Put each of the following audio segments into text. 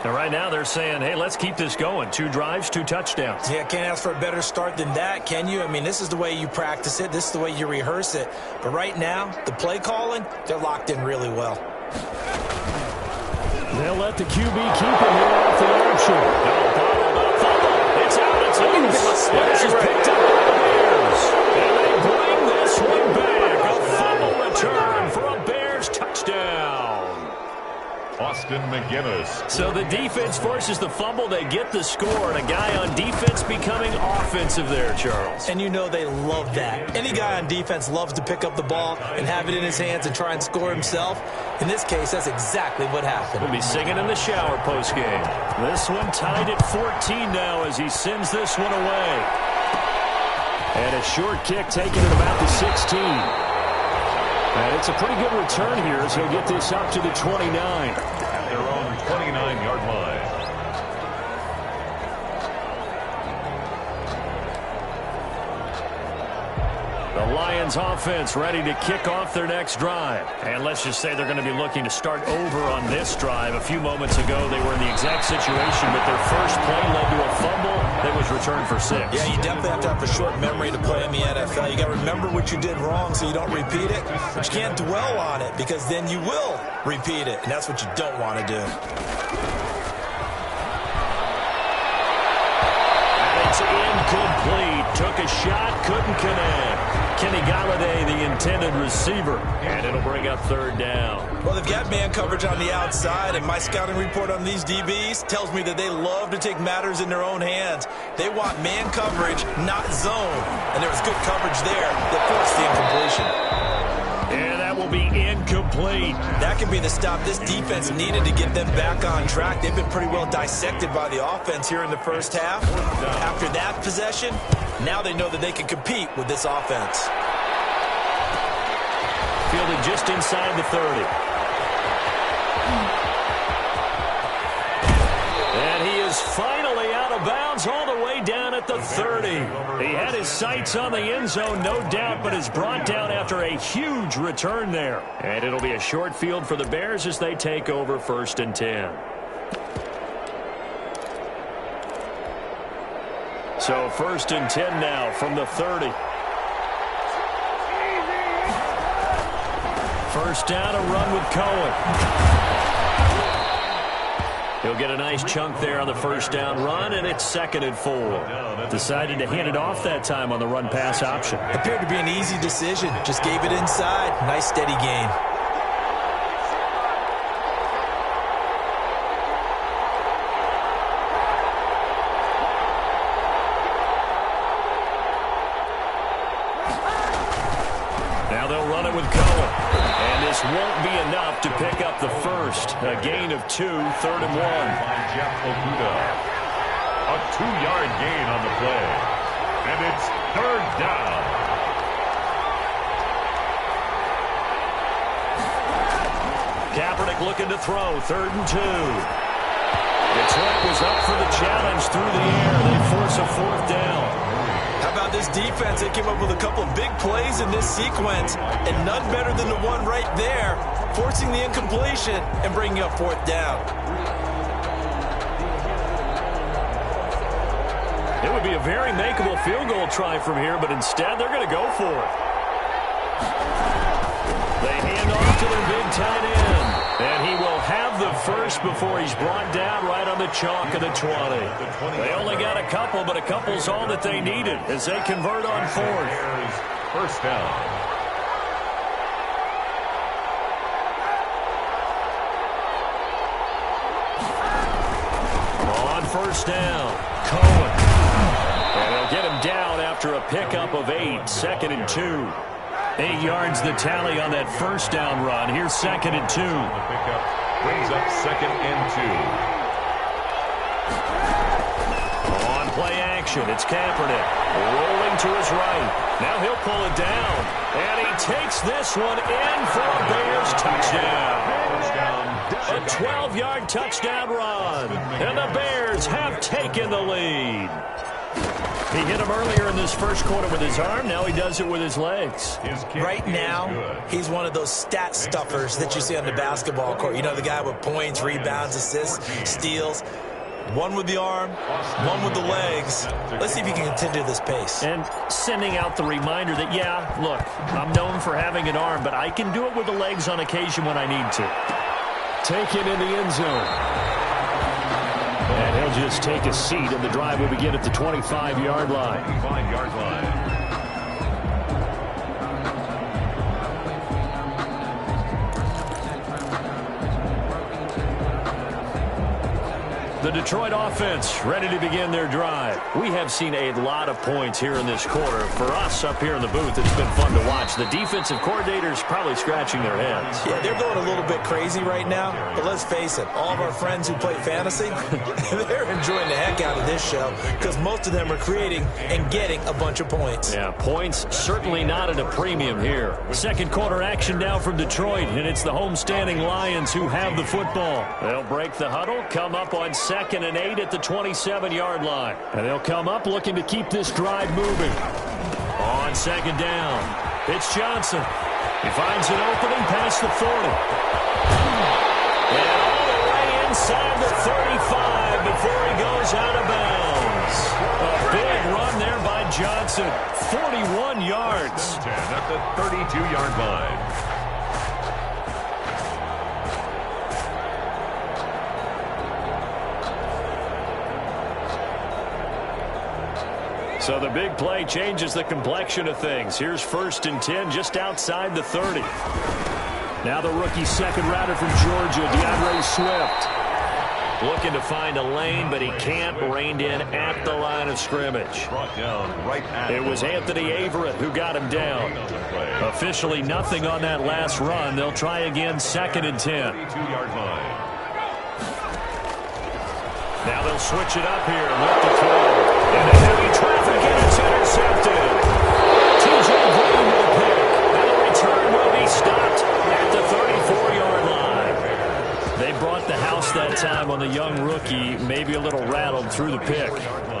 And right now they're saying, hey, let's keep this going. 2 drives, 2 touchdowns. Yeah, can't ask for a better start than that, can you? I mean, this is the way you practice it. This is the way you rehearse it. But right now, the play calling, they're locked in really well. They'll let the QB keep it here off the option. It's out. It's loose. This is picked up by the Bears. And they bring this one back. A fumble return for a Bears touchdown. Austin McGinnis. So the defense forces the fumble. They get the score. And a guy on defense becoming offensive there, Charles. And you know they love that. Any guy on defense loves to pick up the ball and have it in his hands and try and score himself. In this case, that's exactly what happened. We'll be singing in the shower postgame. This one tied at 14 now as he sends this one away. And a short kick taken at about the 16. And it's a pretty good return here as he'll get this up to the 29. At their own 29-yard line. The Lions offense ready to kick off their next drive. And let's just say they're going to be looking to start over on this drive. A few moments ago, they were in the exact situation, but their first play led to a fumble that was returned for 6. Yeah, you definitely have to have a short memory to play in the NFL. You got to remember what you did wrong so you don't repeat it. But you can't dwell on it because then you will repeat it, and that's what you don't want to do. And it's incomplete. Took a shot, couldn't connect. Kenny Galladay, the intended receiver, and it'll bring up 3rd down. Well, they've got man coverage on the outside, and my scouting report on these DBs tells me that they love to take matters in their own hands. They want man coverage, not zone, and there was good coverage there that forced the incompletion. And that will be incomplete. That could be the stop this defense needed to get them back on track. They've been pretty well dissected by the offense here in the first half. After that possession, now they know that they can compete with this offense. Fielded just inside the 30. And he is finally out of bounds all the way down at the 30. He had his sights on the end zone, no doubt, but is brought down after a huge return there. And it'll be a short field for the Bears as they take over 1st and 10. So 1st and 10 now from the 30. First down, a run with Cohen. He'll get a nice chunk there on the first down run, and it's 2nd and 4. Decided to hand it off that time on the run-pass option. Appeared to be an easy decision. Just gave it inside. Nice, steady gain. Now they'll run it with Cohen. And this won't be enough to pick up the first. A gain of 2, 3rd and 1. By Jeff Okuda. A 2-yard gain on the play. And it's 3rd down. Kaepernick looking to throw. 3rd and 2. Detroit was up for the challenge through the air. They force a 4th down. How about this defense? They came up with a couple of big plays in this sequence, and none better than the one right there, forcing the incompletion and bringing up 4th down. It would be a very makeable field goal try from here, but instead they're going to go for it. They hand off to their big tight end, and he will have the first before he's brought down right on the chalk of the 20. They only got a couple, but a couple's all that they needed as they convert on 4th. First down. On first down, Cohen. And they'll get him down after a pickup of 8, 2nd and 2. 8 yards the tally on that first down run. Here's 2nd and 2. The pickup brings up 2nd and 2. On play action, it's Kaepernick rolling to his right. Now he'll pull it down. And he takes this one in for a Bears touchdown. A 12-yard touchdown run. And the Bears have taken the lead. He hit him earlier in this first quarter with his arm. Now he does it with his legs. Right now, he's one of those stat stuffers that you see on the basketball court. You know, the guy with points, rebounds, assists, steals. One with the arm, one with the legs. Let's see if he can continue this pace. And sending out the reminder that, yeah, look, I'm known for having an arm, but I can do it with the legs on occasion when I need to. Taken in the end zone. And he'll just take a seat, and the drive will begin at the 25-yard line. 25-yard line. The Detroit offense ready to begin their drive. We have seen a lot of points here in this quarter. For us up here in the booth, it's been fun to watch. The defensive coordinators probably scratching their heads. Yeah, they're going a little bit crazy right now. But let's face it, all of our friends who play fantasy, they're enjoying the heck out of this show because most of them are creating and getting a bunch of points. Yeah, points certainly not at a premium here. Second quarter action now from Detroit, and it's the homestanding Lions who have the football. They'll break the huddle, come up on 2nd and 8 at the 27-yard line. And they'll come up looking to keep this drive moving. On 2nd down, it's Johnson. He finds an opening past the 40. And all the way inside the 35 before he goes out of bounds. A big run there by Johnson. 41 yards. At the 32-yard line. So the big play changes the complexion of things. Here's 1st and 10 just outside the 30. Now the rookie second rounder from Georgia, DeAndre Swift. Looking to find a lane, but he can't. Reined in at the line of scrimmage. Brought down right at it was Anthony Averett who got him down. Officially nothing on that last run. They'll try again 2nd and 10. 32-yard line. Now they'll switch it up here with the throw. And a heavy traffic, and it's intercepted. TJ Green with a pick. And the return will be stopped at the 34-yard line. They brought the house that time on the young rookie, maybe a little rattled through the pick.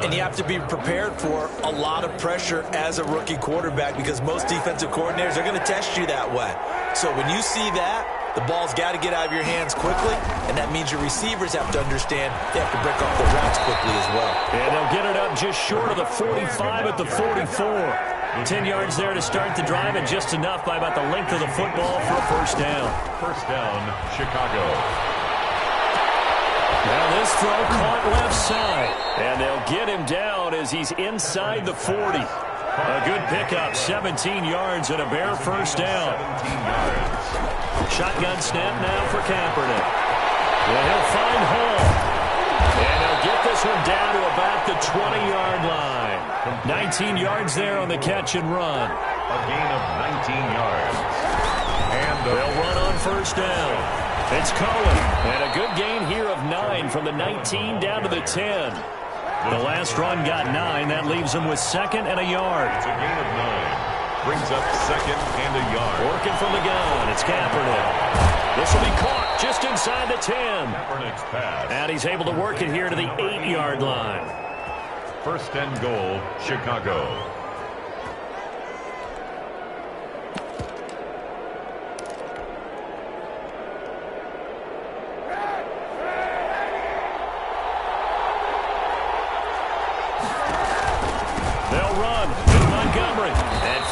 And you have to be prepared for a lot of pressure as a rookie quarterback because most defensive coordinators are going to test you that way. So when you see that, the ball's got to get out of your hands quickly, and that means your receivers have to understand they have to break off the routes quickly as well. And they'll get it up just short of the 45 at the 44. 10 yards there to start the drive, and just enough by about the length of the football for a first down. First down, Chicago. Now this throw caught left side, and they'll get him down as he's inside the 40. A good pickup, 17 yards and a bare first down. 17 yards. Shotgun snap now for Kaepernick. Well, he'll find Hall. And he'll get this one down to about the 20-yard line. 19 yards there on the catch and run. A gain of 19 yards. And they'll run on first down. It's Cohen. And a good gain here of 9 from the 19 down to the 10. The last run got 9. That leaves him with 2nd and a yard. It's a gain of 9. Brings up 2nd and a yard. Working from the gun. It's Kaepernick. This will be caught just inside the 10. Kaepernick's pass. And he's able to work it here to the 8-yard line. First and goal, Chicago.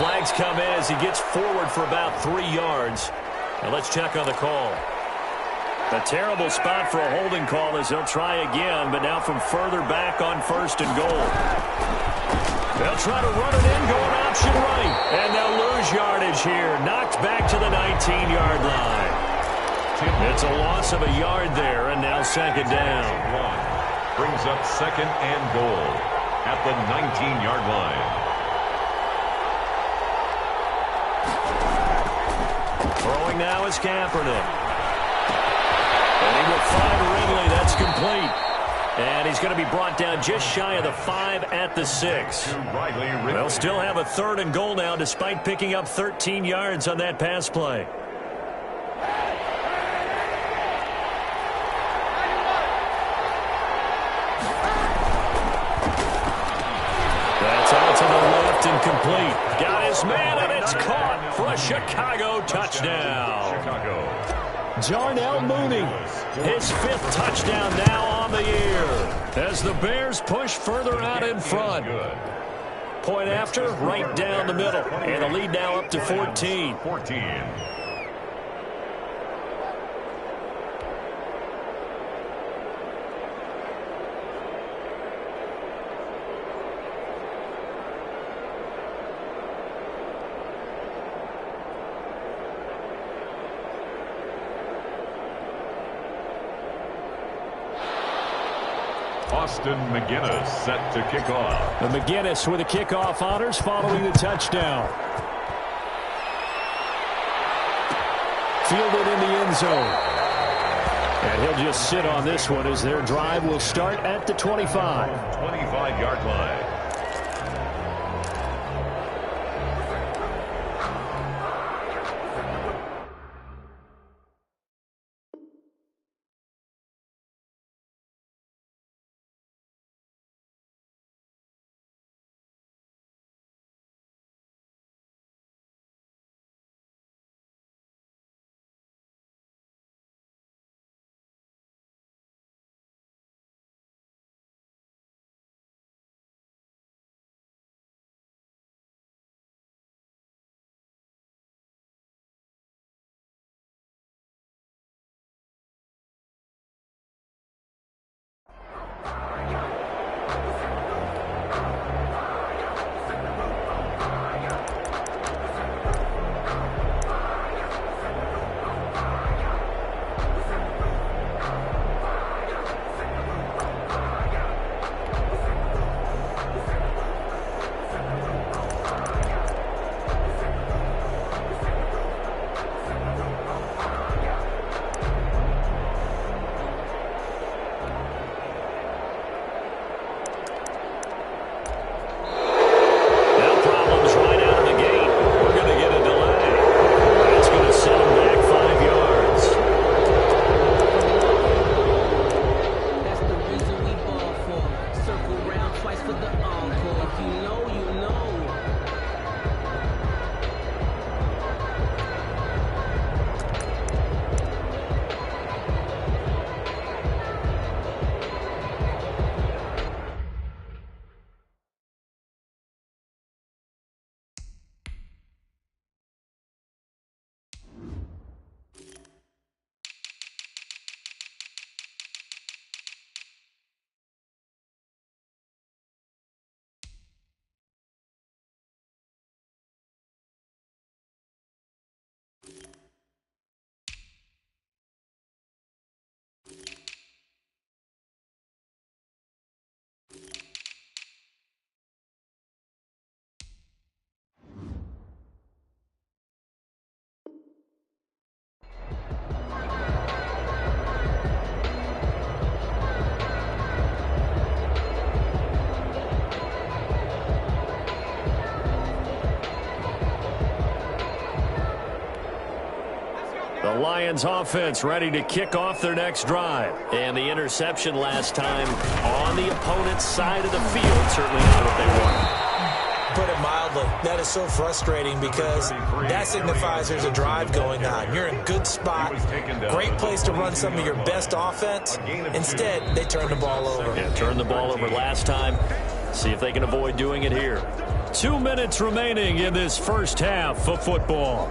Flags come in as he gets forward for about 3 yards. Now let's check on the call. A terrible spot for a holding call as they'll try again, but now from further back on 1st and goal. They'll try to run it in, going option right. And they'll lose yardage here. Knocked back to the 19-yard line. It's a loss of a yard there, and now 2nd down. Brings up 2nd and goal at the 19-yard line. Throwing now is Kaepernick. And he will find Ridley. That's complete. And he's going to be brought down just shy of the 5 at the 6. They'll still have a 3rd and goal now despite picking up 13 yards on that pass play. incomplete. Got his man, and it's caught for a Chicago touchdown. Darnell Mooney, his 5th touchdown now on the year, as the Bears push further out in front. Point after, right down the middle, and the lead now up to 14. Austin McGinnis set to kick off. And McGinnis with the kickoff honors following the touchdown. Fielded in the end zone. And he'll just sit on this one as their drive will start at the 25. 25-yard line. The Lions offense ready to kick off their next drive. And the interception last time on the opponent's side of the field, certainly not what they wanted. Put it mildly, that is so frustrating because that signifies there's a drive going on. You're in a good spot, great place to run some of your best offense. Instead, they turn the ball over. Yeah, turned the ball over last time. See if they can avoid doing it here. 2 minutes remaining in this first half of football.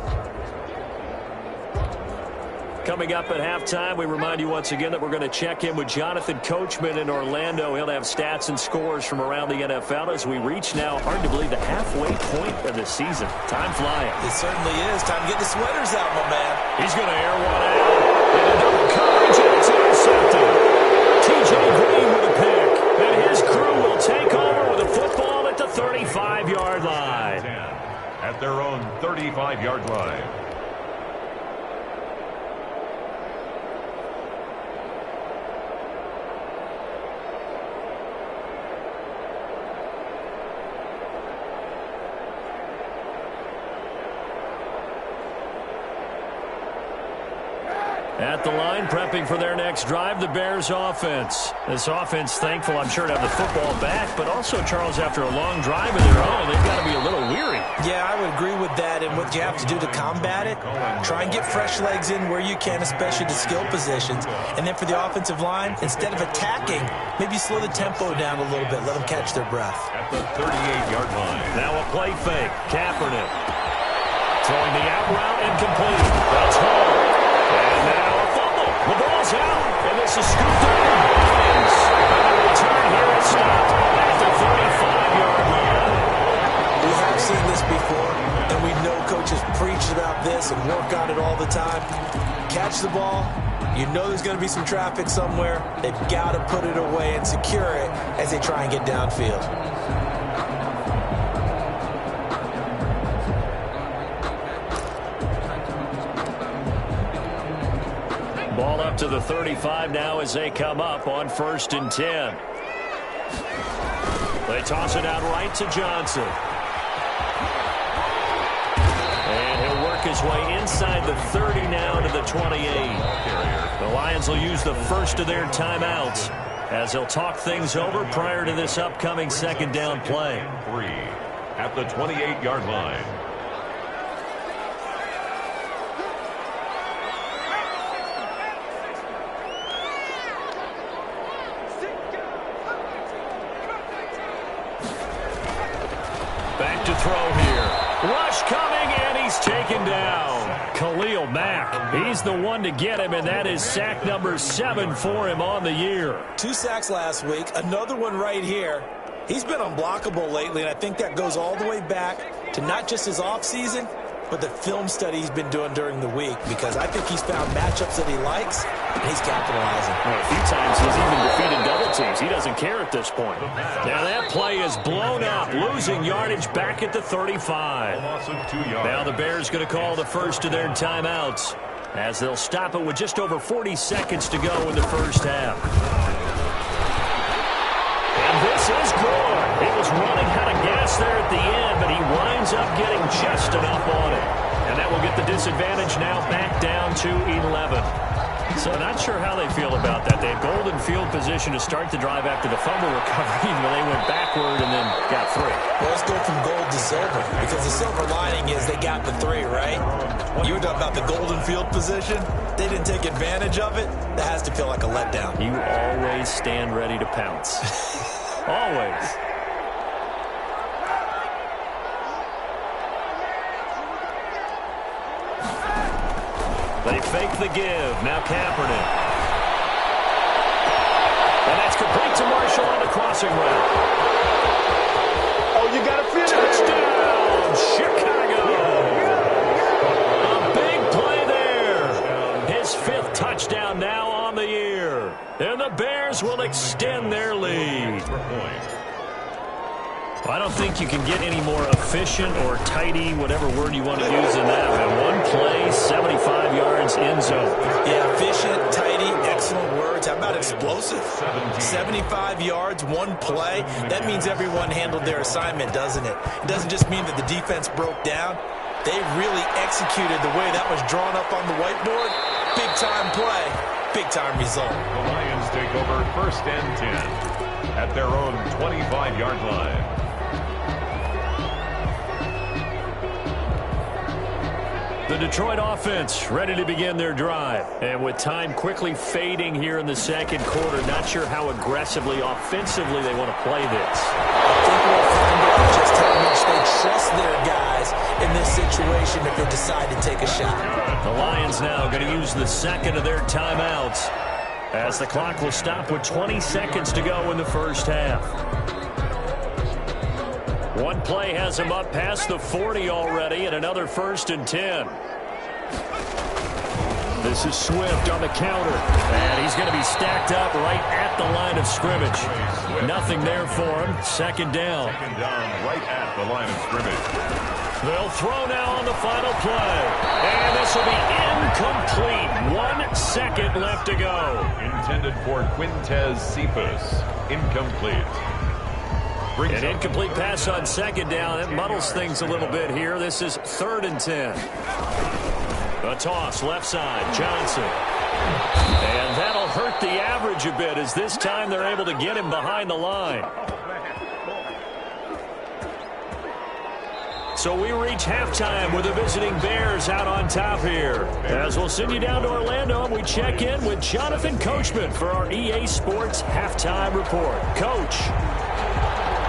Coming up at halftime, we remind you once again that we're going to check in with Jonathan Coachman in Orlando. He'll have stats and scores from around the NFL as we reach now, hard to believe, the halfway point of the season. Time flying. It certainly is. Time to get the sweaters out, my man. He's going to air one out. And double coverage, and it's intercepted. T.J. Green with a pick. And his crew will take over with a football at the 35-yard line. At their own 35-yard line. At the line, prepping for their next drive, the Bears offense. This offense, thankful, I'm sure, to have the football back, but also, Charles, after a long drive of their own, they've got to be a little weary. Yeah, I would agree with that, and what you have to do to combat it, try and get fresh legs in where you can, especially the skill positions. And then for the offensive line, instead of attacking, maybe slow the tempo down a little bit, let them catch their breath. At the 38-yard line. Now a play fake, Kaepernick. Throwing the out route incomplete. That's home. And now a fumble. The ball's out. And this is scooped up by Lions. And the return here is stopped at the 35-yard line. We have seen this before, and we know coaches preach about this and work on it all the time. Catch the ball. You know there's going to be some traffic somewhere. They've got to put it away and secure it as they try and get downfield. Ball up to the 35 now as they come up on 1st and 10. They toss it out right to Johnson. And he'll work his way inside the 30 now to the 28. The Lions will use the first of their timeouts as they'll talk things over prior to this upcoming second down play. 3 at the 28-yard line. Back to throw here. Rush coming, and he's taken down. Khalil Mack, he's the one to get him, and that is sack number 7 for him on the year. 2 sacks last week, another one right here. He's been unblockable lately, and I think that goes all the way back to not just his offseason, but the film study he's been doing during the week, because I think he's found matchups that he likes, and he's capitalizing. Well, a few times he's even defeated double teams. He doesn't care at this point. Now that play is blown up, losing yardage back at the 35. Now the Bears going to call the first of their timeouts as they'll stop it with just over 40 seconds to go in the first half. And this is good. He was running out of gas there at the end, but he winds up getting just enough on it. And that will get the disadvantage now back down to 11. So not sure how they feel about that. They had golden field position to start the drive after the fumble recovery when they went backward and then got 3. Well, let's go from gold to silver, because the silver lining is they got the 3, right? You were talking about the golden field position. They didn't take advantage of it. That has to feel like a letdown. You always stand ready to pounce. Always. They fake the give. Now Kaepernick. And that's complete to Marshall on the crossing route. Oh, you got to finish. Touchdown, Chicago. A big play there. His 5th touchdown now on the year. And the Bears will extend their lead. I don't think you can get any more efficient or tidy, whatever word you want to use in that. One play, 75 yards, end zone. Yeah, efficient, tidy, excellent words. How about explosive? 75 yards, one play. That means everyone handled their assignment, doesn't it? It doesn't just mean that the defense broke down. They really executed the way that was drawn up on the whiteboard. Big-time play, big-time result. The Lions take over 1st and 10 at their own 25-yard line. The Detroit offense ready to begin their drive. And with time quickly fading here in the second quarter, not sure how aggressively, offensively they want to play this. I think we'll find out just how much they trust their guys in this situation if they decide to take a shot. The Lions now going to use the second of their timeouts as the clock will stop with 20 seconds to go in the first half. One play has him up past the 40 already, and another 1st and 10. This is Swift on the counter, and he's going to be stacked up right at the line of scrimmage. Nothing there for him. Second down. Second down right at the line of scrimmage. They'll throw now on the final play, and this will be incomplete. 1 second left to go. Intended for Quintez Cephas. Incomplete. An incomplete pass on second down. It muddles things a little bit here. This is 3rd and 10. A toss, left side, Johnson. And that'll hurt the average a bit, as this time they're able to get him behind the line. So we reach halftime with the visiting Bears out on top here. As we'll send you down to Orlando, and we check in with Jonathan Coachman for our EA Sports Halftime Report. Coach,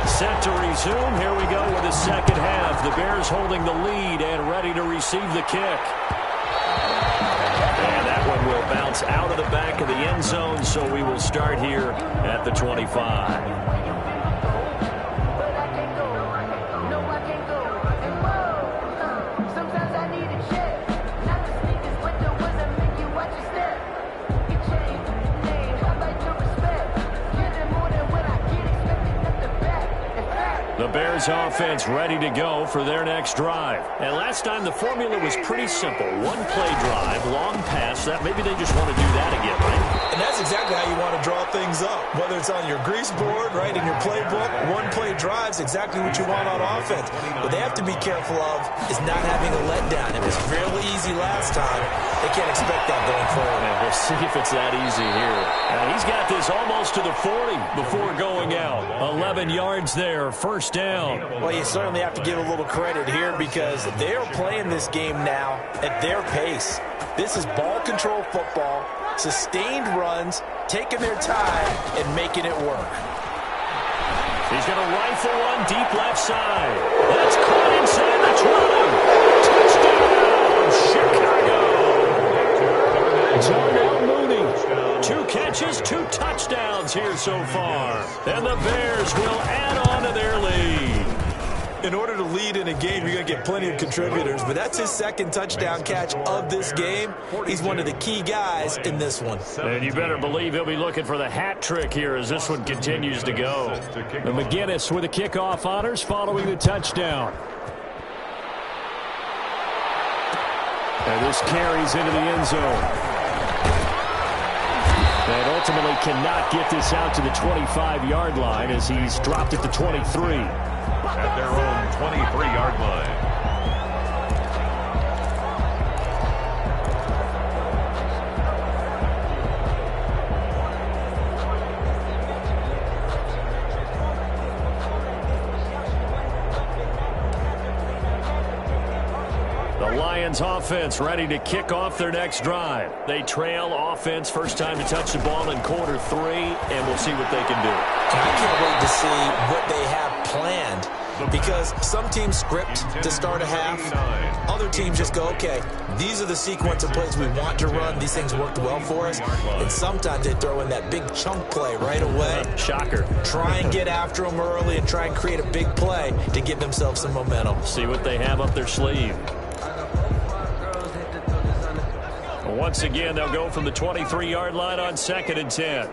set to resume. Here we go with the second half. The Bears holding the lead and ready to receive the kick. And that one will bounce out of the back of the end zone, so we will start here at the 25. The Bears offense ready to go for their next drive. And last time the formula was pretty simple. One play drive, long pass. That maybe they just want to do that again, right? And that's exactly how you want to draw things up. Whether it's on your grease board, right, in your playbook, one play drive's exactly what you want on offense. What they have to be careful of is not having a letdown. It was fairly easy last time. They can't expect that going forward. And we'll see if it's that easy here. And he's got this almost to the 40 before going out. 11 yards there, first down. Well, you certainly have to give a little credit here because they are playing this game now at their pace. This is ball control football, sustained runs, taking their time, and making it work. He's going to rifle one deep left side. That's caught inside the 20. Touchdown, Chicago. Darnell Mooney. 2 catches, 2 touchdowns here so far. And the Bears will add on to their lead. In order to lead in a game, you're going to get plenty of contributors, but that's his second touchdown catch of this game. He's one of the key guys in this one. And you better believe he'll be looking for the hat trick here as this one continues to go. And McGinnis with the kickoff honors following the touchdown. And this carries into the end zone. And ultimately cannot get this out to the 25-yard line as he's dropped at the 23. At their own 23-yard line. The Lions offense ready to kick off their next drive. They trail offense, first time to touch the ball in quarter 3, and we'll see what they can do. I can't wait to see what they have planned because some teams script to start a half. Other teams just go, okay, these are the sequence of plays we want to run. These things worked well for us. And sometimes they throw in that big chunk play right away. Shocker. Try and get after them early and try and create a big play to give themselves some momentum. See what they have up their sleeve. Once again, they'll go from the 23-yard line on 2nd and 10.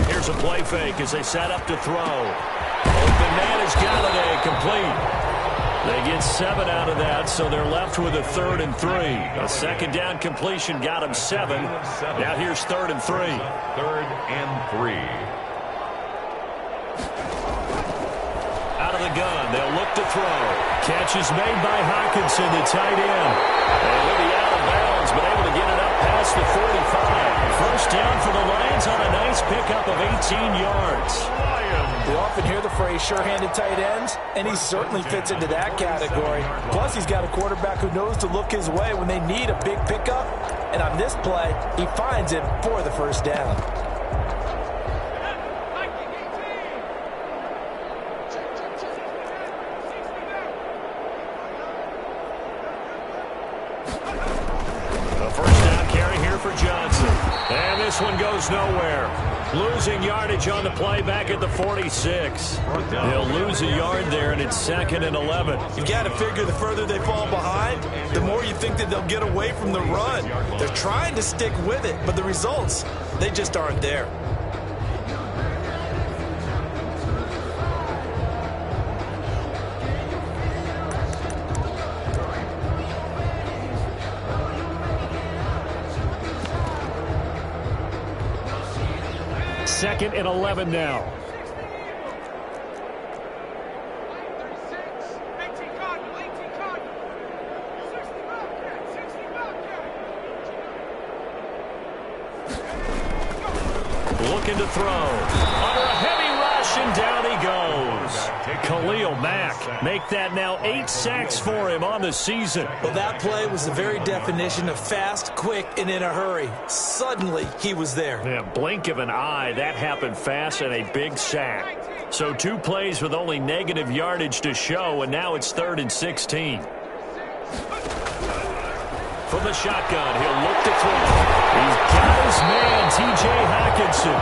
Here's a play fake as they set up to throw. Open man has got it, complete. They get 7 out of that, so they're left with a 3rd and 3. A second down completion got them 7. Now here's 3rd and 3. 3rd and 3. Out of the gun, they'll look to throw. Catch is made by Hawkinson, the tight end. And he'll be out of bounds, but able to get it up past the 45. First down for the Lions on a nice pickup of 18 yards. We often hear the phrase sure-handed tight ends, and he certainly fits into that category. Plus, he's got a quarterback who knows to look his way when they need a big pickup. And on this play, he finds it for the first down. The first down carry here for Johnson. And this one goes nowhere. Losing yardage on the play back at the 46. They'll lose a yard there, and it's 2nd and 11. You got to figure the further they fall behind, the more you think that they'll get away from the run. They're trying to stick with it, but the results, they just aren't there. 2nd and 11 now. Looking to throw. Under a heavy rush, and down he goes. Khalil Mack make that now 8 sacks for him on the season. Well, that play was the very definition of fast, quick, and in a hurry. Suddenly, he was there. Yeah, blink of an eye, that happened fast, and a big sack. So 2 plays with only negative yardage to show, and now it's 3rd and 16. From the shotgun, he'll look to throw. He's got his man, T.J. Hockenson.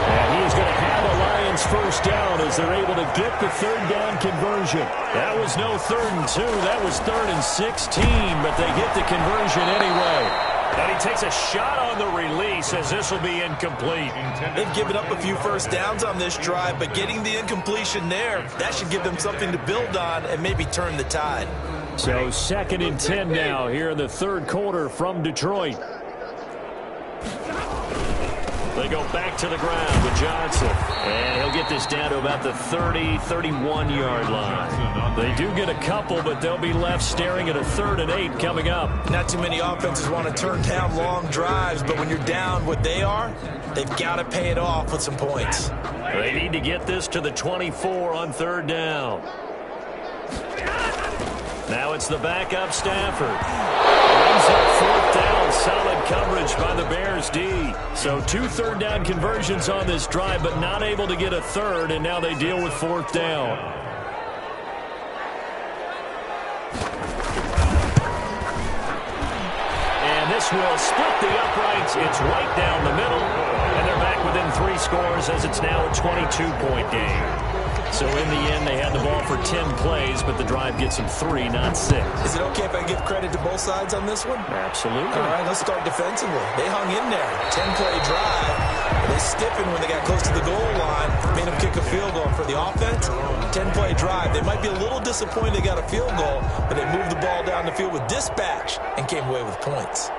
And he is going to have a Lions first down as they're able to get the 3rd down conversion. That was no 3rd and 2. That was 3rd and 16, but they get the conversion anyway. And he takes a shot on the release as this will be incomplete. They've given up a few first downs on this drive, but getting the incompletion there, that should give them something to build on and maybe turn the tide. So 2nd and 10 now here in the 3rd quarter from Detroit. They go back to the ground with Johnson. And he'll get this down to about the 30, 31-yard line. They do get a couple, but they'll be left staring at a 3rd and 8 coming up. Not too many offenses want to turn down long drives, but when you're down what they are, they've got to pay it off with some points. They need to get this to the 24 on 3rd down. Now it's the backup Stafford. Brings up 4th down. Solid coverage by the Bears D. So 2 3rd down conversions on this drive, but not able to get a 3rd, and now they deal with 4th down. And this will split the uprights. It's right down the middle, and they're back within 3 scores as it's now a 22-point game. So in the end, they had the ball for 10 plays, but the drive gets them 3, not 6. Is it okay if I give credit to both sides on this one? Absolutely. All right, let's start defensively. They hung in there. 10-play drive. They stiffened when they got close to the goal line. Made them kick a field goal. For the offense, 10-play drive. They might be a little disappointed they got a field goal, but they moved the ball down the field with dispatch and came away with points.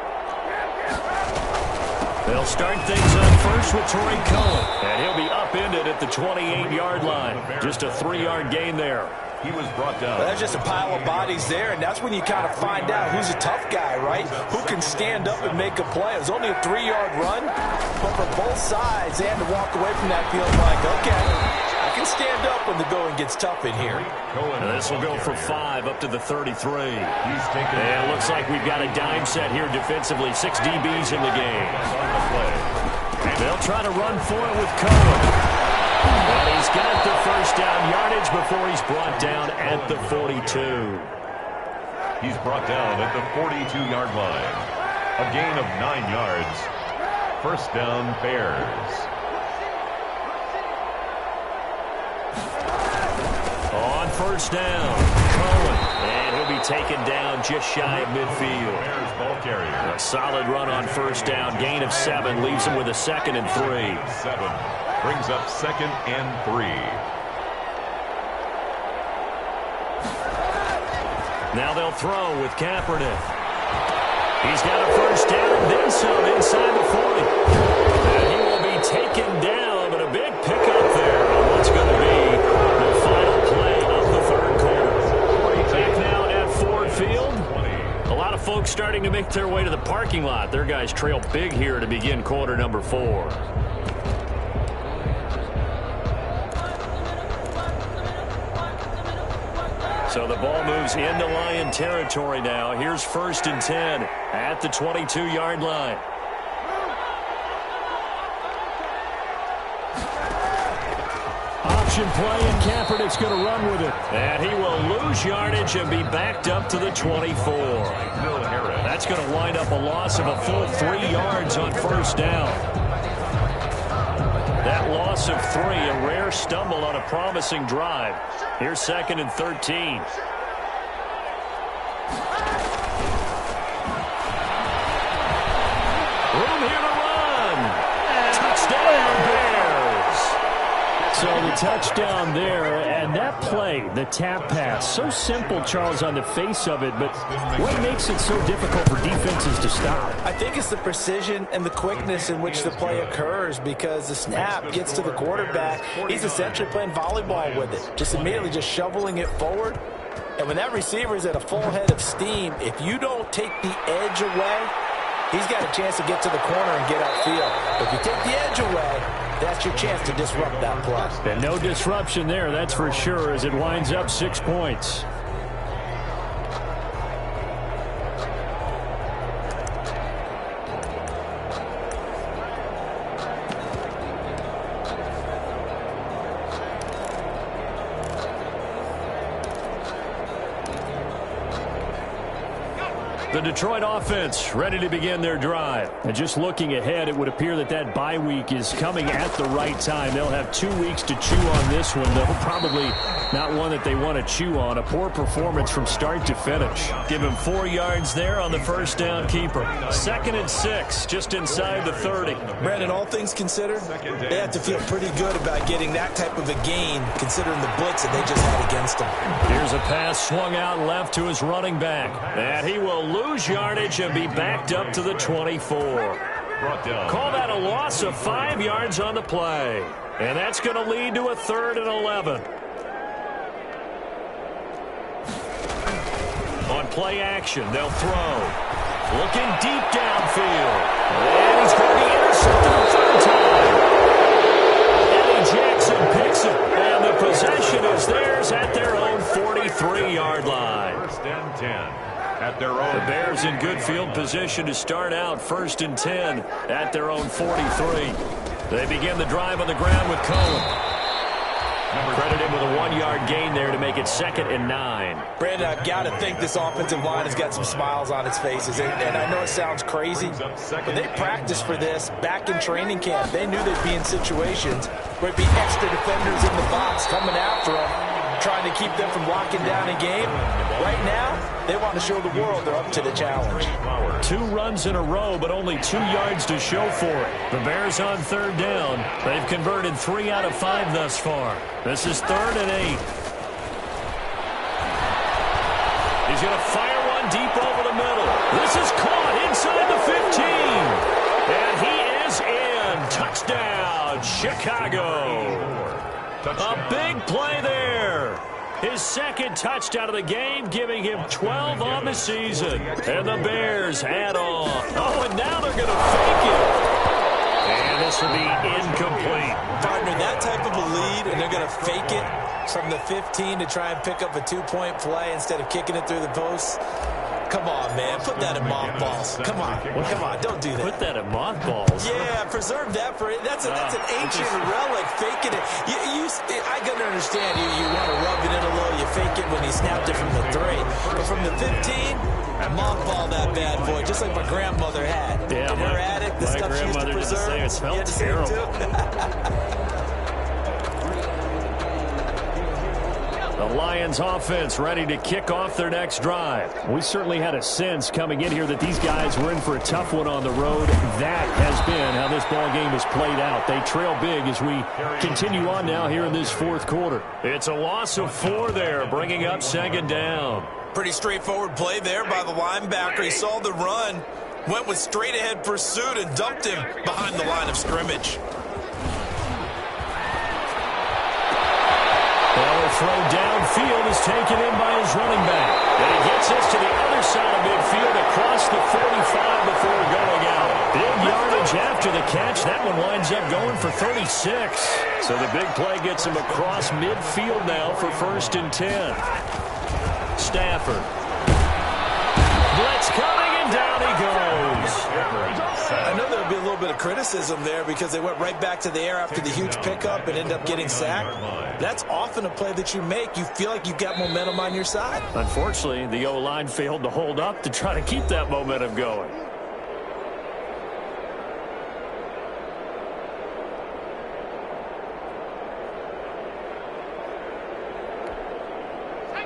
They'll start things up first with Torrey Cohen. And he'll be upended at the 28-yard line. Just a 3-yard gain there. He was brought down. Well, that's just a pile of bodies there, and that's when you kind of find out who's a tough guy, right? Who can stand up and make a play. It was only a 3-yard run, but for both sides, they had to walk away from that field like, okay, I can stand up when the going gets tough in here. And this will go for 5 up to the 33. And it looks like we've got a dime set here defensively. 6 DBs in the game. They'll try to run for it with Cohen. And he's got the first down yardage before he's brought down at the 42. He's brought down at the 42-yard line. A gain of 9 yards. First down, Bears. On first down, Cohen. And he'll be taken down just shy of midfield. Bears ball carrier. A solid run on first down. Gain of 7 leaves him with a 2nd and 3. 7 brings up 2nd and 3. Now they'll throw with Kaepernick. He's got a first down, then some inside the 40. And he will be taken down, but a big pickup there on what's going to be the final play of the 3rd quarter. Back now at Ford Field. A lot of folks starting to make their way to the parking lot. Their guys trail big here to begin quarter number 4. So the ball moves into Lion territory now. Here's 1st and 10 at the 22-yard line. Option play, and Kaepernick's going to run with it. And he will lose yardage and be backed up to the 24. That's going to wind up a loss of a full 3 yards on first down. That loss of 3, a rare stumble on a promising drive. Here's 2nd and 13. Room here to run. Touchdown, Bears. So the touchdown there, and that play, the tap pass, so simple, Charles, on the face of it, but what makes it so difficult for defenses to stop? I think it's the precision and the quickness in which the play occurs, because the snap gets to the quarterback. He's essentially playing volleyball with it, just immediately just shoveling it forward. And when that receiver is at a full head of steam, if you don't take the edge away, he's got a chance to get to the corner and get upfield. If you take the edge away, that's your chance to disrupt that play. And no disruption there, that's for sure, as it winds up 6 points. The Detroit offense ready to begin their drive. And just looking ahead, it would appear that that bye week is coming at the right time. They'll have 2 weeks to chew on this one, though probably not one that they want to chew on. A poor performance from start to finish. Give him 4 yards there on the first down keeper. 2nd and 6, just inside the 30. Brandon, all things considered, they have to feel pretty good about getting that type of a gain, considering the blitz that they just had against them. Here's a pass swung out left to his running back. And he will lose yardage and be backed up to the 24. Call that a loss of 5 yards on the play. And that's going to lead to a 3rd and 11. On play action, they'll throw. Looking deep downfield. And he's going to be intercepted a 3rd time. Eddie Jackson picks it. And the possession is theirs at their own 43-yard line. 1st and 10. At their own. The Bears in good field position to start out 1st and 10 at their own 43. They begin the drive on the ground with Cohen. Credited with a 1-yard gain there to make it 2nd and 9. Brandon, I've got to think this offensive line has got some smiles on its faces. And I know it sounds crazy, but they practiced for this back in training camp. They knew they'd be in situations where it'd be extra defenders in the box coming after them, trying to keep them from locking down a game. Right now, they want to show the world they're up to the challenge. 2 runs in a row, but only 2 yards to show for it. The Bears on 3rd down. They've converted 3 out of 5 thus far. This is 3rd and 8. He's going to fire one deep over the middle. This is caught inside the 15. And he is in. Touchdown, Chicago. A big play there. His 2nd touchdown of the game, giving him 12 on the season. And the Bears add on. Oh, and now they're going to fake it. And this will be incomplete. Partner, that type of a lead, and they're going to fake it from the 15 to try and pick up a 2-point play instead of kicking it through the posts. Come on, man. Put that in mothballs. Come on. Come on. Don't do that. Put that in mothballs. Yeah, preserve that for it. That's an ancient relic, faking it. I can understand you want to rub it in a little. You fake it when he snapped it from the 3. But from the 15, mothball that bad boy, just like my grandmother had. Yeah, in her attic, the stuff she used to preserve. It smelled terrible. The Lions offense ready to kick off their next drive. We certainly had a sense coming in here that these guys were in for a tough one on the road. That has been how this ball game has played out. They trail big as we continue on now here in this 4th quarter. It's a loss of 4 there, bringing up 2nd down. Pretty straightforward play there by the linebacker. He saw the run, went with straight-ahead pursuit, and dumped him behind the line of scrimmage. The throw downfield is taken in by his running back. And he gets us to the other side of midfield across the 45 before going out. Big yardage after the catch. That one winds up going for 36. So the big play gets him across midfield now for 1st and 10. Stafford. Blitz coming, and down he goes. I know there'll be a little bit of criticism there because they went right back to the air after the huge pickup and ended up getting sacked. That's often a play that you make. You feel like you've got momentum on your side. Unfortunately, the O-line failed to hold up to try to keep that momentum going.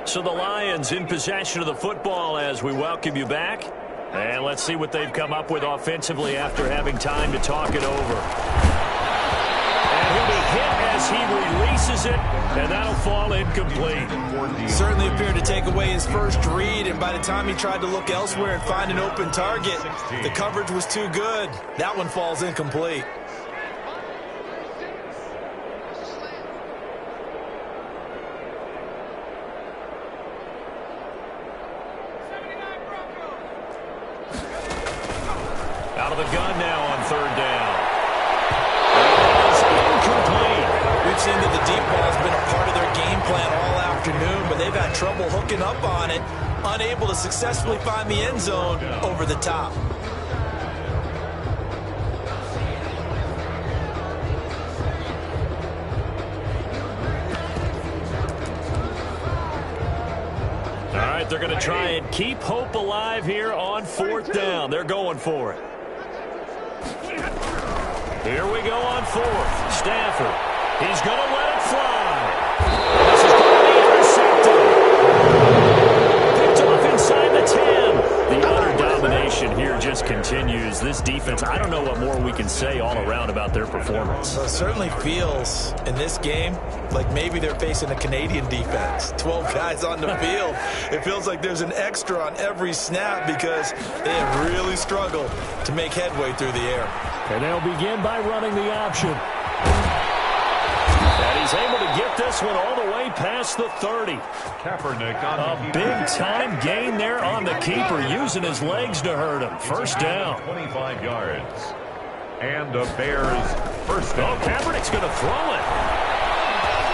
So the Lions in possession of the football as we welcome you back. And let's see what they've come up with offensively after having time to talk it over. And he'll be hit as he releases throws it, and that'll fall incomplete. Certainly appeared to take away his first read, and by the time he tried to look elsewhere and find an open target, the coverage was too good. That one falls incomplete. Out of the gun now on third down. It is incomplete. We've seen that the deep ball has been a part of their game plan all afternoon, but they've had trouble hooking up on it, unable to successfully find the end zone over the top. All right, they're going to try and keep hope alive here on fourth down. They're going for it. Here we go on fourth. Stafford. He's going to let it fly. This is going to be intercepted. Picked off inside the 10. The utter domination here just continues. This defense, I don't know what more we can say all around about their performance. So it certainly feels in this game like maybe they're facing a Canadian defense. 12 guys on the field. It feels like there's an extra on every snap because they have really struggled to make headway through the air. And they'll begin by running the option. And he's able to get this one all the way past the 30. Kaepernick on A big-time gain there on the keeper, using his legs to hurt him. First down. 25 yards. And the Bears first down. Oh, Kaepernick's going to throw it.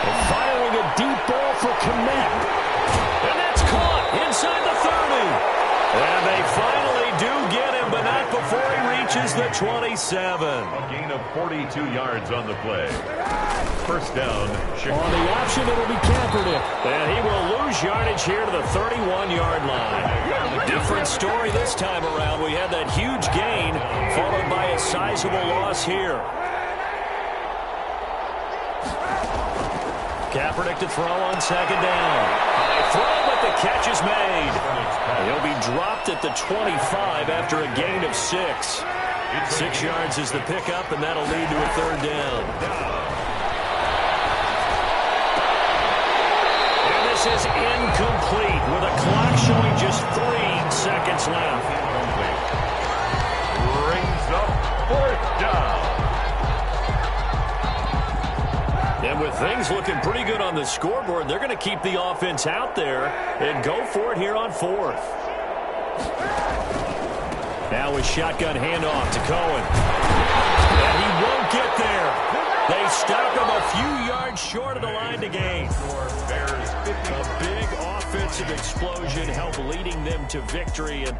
And firing a deep ball for Kmet. And that's caught inside the 30. And they finally do get him, but not before he reaches the 27. A gain of 42 yards on the play. First down, Chicago. On the option, it'll be Kaepernick. And he will lose yardage here to the 31-yard line. Different story this time around. We had that huge gain, followed by a sizable loss here. Kaepernick to throw on second down. High throw, but the catch is made. He'll be dropped at the 25 after a gain of 6. 6 yards is the pickup, and that'll lead to a third down. And this is incomplete with a clock showing just 3 seconds left. Brings up fourth down. And with things looking pretty good on the scoreboard, they're going to keep the offense out there and go for it here on fourth. Now with shotgun handoff to Cohen. And he won't get there. They stop him a few yards short of the line to gain. A big offensive explosion helped leading them to victory. And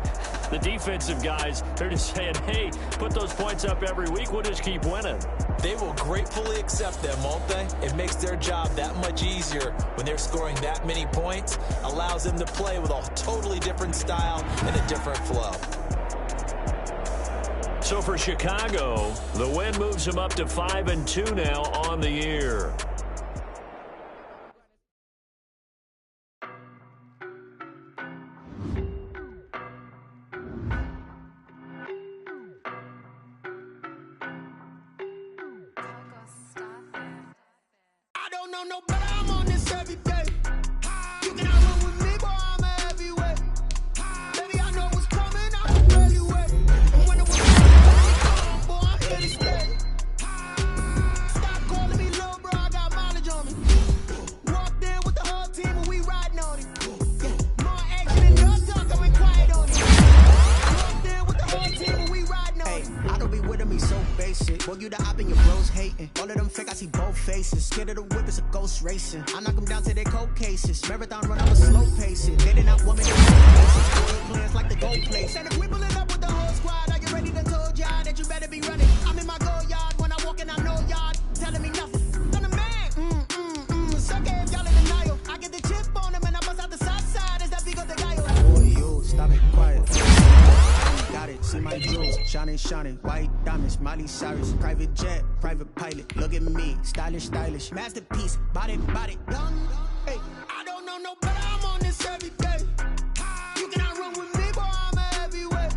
the defensive guys, they're just saying, hey, put those points up every week. We'll just keep winning. They will gratefully accept them, won't they? It makes their job that much easier when they're scoring that many points. Allows them to play with a totally different style and a different flow. So for Chicago, the win moves them up to 5-2 now on the year. I don't know no better, I'm on this every day. You cannot run with me, boy, I'm a heavyweight. Baby, I know what's coming, I can barely wait. And when it was on, boy, I'm here to stay. Stop calling me little bro, I got mileage on me. Walked in with the whole team and we riding on it. Yeah, more action and no talk, I went quiet on it. Walked in with the whole team and we riding on it. I don't be with me so basic. Boy, you the op and your bros hating. All of them fake, I see both faces. Scared of the whip, it's a ghost racing. I knock them down to their cold cases. Marathon run, I'm a slow pace it. They did not want me to plans like the gold place. And if we pulling up with the whole squad, are you ready to told y'all that you better be running? I'm in my go yard, when I walk in, I know y'all telling me nothing. I'm the man, it's okay if y'all in denial. I get the chip on them and I bust out the south side. Is that because the guy? Boy, you, stop it, quiet. Got it, see my jewels, shining, white diamonds, Miley Cyrus, private jet, private pilot, look at me, stylish, masterpiece, body, young, Hey, I don't know no better, I'm on this every day. You cannot run with me, boy, I'm a heavyweight.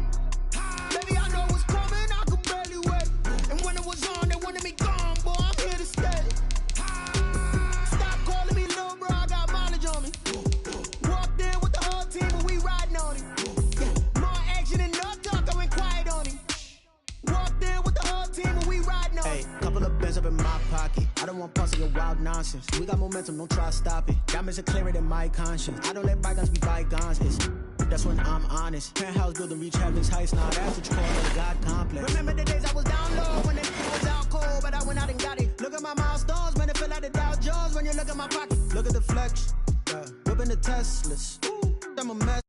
Baby, I know what's coming, I could barely wait. And when it was on, they wanted me gone, boy, I'm here to stay. Stop I don't want parts of your wild nonsense. We got momentum, don't try to stop it. Diamonds are clearer than my conscience. I don't let bygones be bygones. That's when I'm honest. Penthouse building, reach heaven's heights. Now that's what you call a God complex. Remember the days I was down low when it was out cold, but I went out and got it. Look at my milestones, man, it feel like the Dow Jones when you look at my pocket. Look at the flex, whipping the Teslas. I'm a mess.